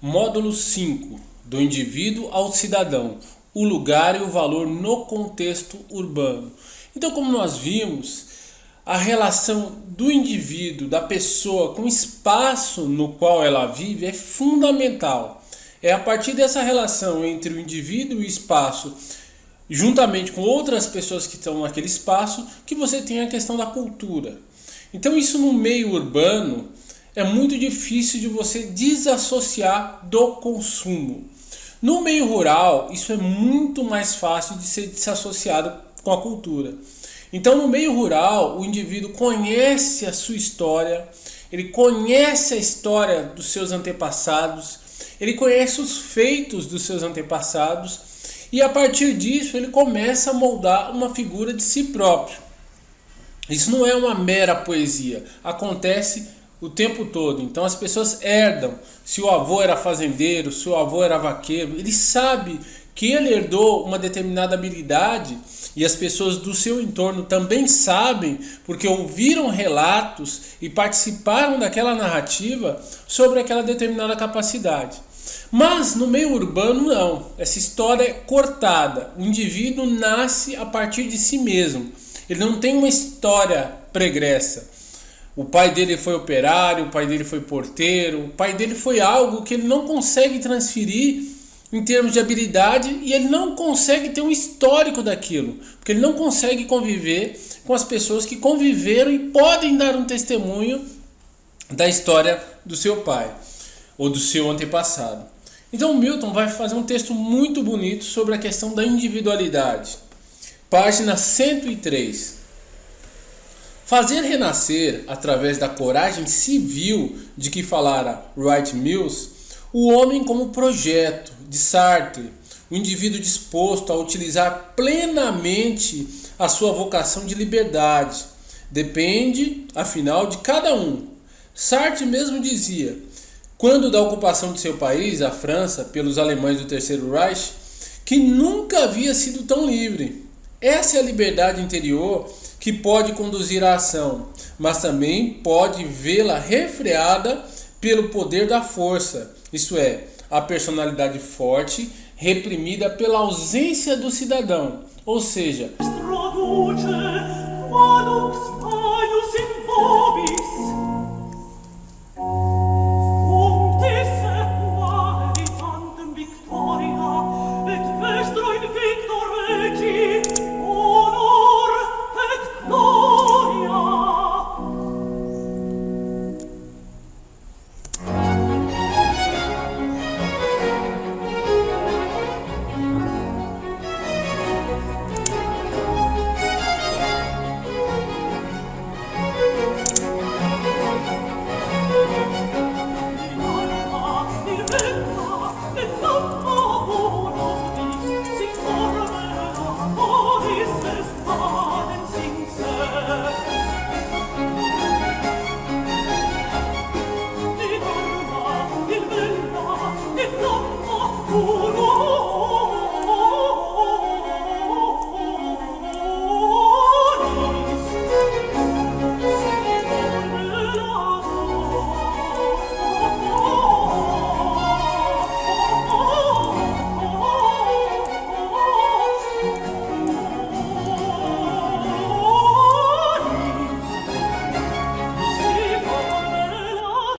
Módulo 5. Do indivíduo ao cidadão. O lugar e o valor no contexto urbano. Então, como nós vimos, a relação do indivíduo, da pessoa com o espaço no qual ela vive é fundamental. É a partir dessa relação entre o indivíduo e o espaço, juntamente com outras pessoas que estão naquele espaço, que você tem a questão da cultura. Então, isso no meio urbano é muito difícil de você desassociar do consumo. No meio rural, isso é muito mais fácil de ser desassociado com a cultura. Então, no meio rural, o indivíduo conhece a sua história, ele conhece a história dos seus antepassados, ele conhece os feitos dos seus antepassados e, a partir disso, ele começa a moldar uma figura de si próprio. Isso não é uma mera poesia, acontece o tempo todo. Então as pessoas herdam. Se o avô era fazendeiro, se o avô era vaqueiro, ele sabe que ele herdou uma determinada habilidade e as pessoas do seu entorno também sabem, porque ouviram relatos e participaram daquela narrativa sobre aquela determinada capacidade. Mas no meio urbano não, essa história é cortada. O indivíduo nasce a partir de si mesmo, ele não tem uma história pregressa. O pai dele foi operário, o pai dele foi porteiro, o pai dele foi algo que ele não consegue transferir em termos de habilidade e ele não consegue ter um histórico daquilo, porque ele não consegue conviver com as pessoas que conviveram e podem dar um testemunho da história do seu pai ou do seu antepassado. Então Milton vai fazer um texto muito bonito sobre a questão da individualidade. Página 103. Fazer renascer, através da coragem civil de que falara Wright Mills, o homem como projeto de Sartre, o indivíduo disposto a utilizar plenamente a sua vocação de liberdade, depende, afinal, de cada um. Sartre mesmo dizia, quando da ocupação de seu país, a França, pelos alemães do Terceiro Reich, que nunca havia sido tão livre. Essa é a liberdade interior que pode conduzir à ação, mas também pode vê-la refreada pelo poder da força, isto é, a personalidade forte reprimida pela ausência do cidadão, ou seja,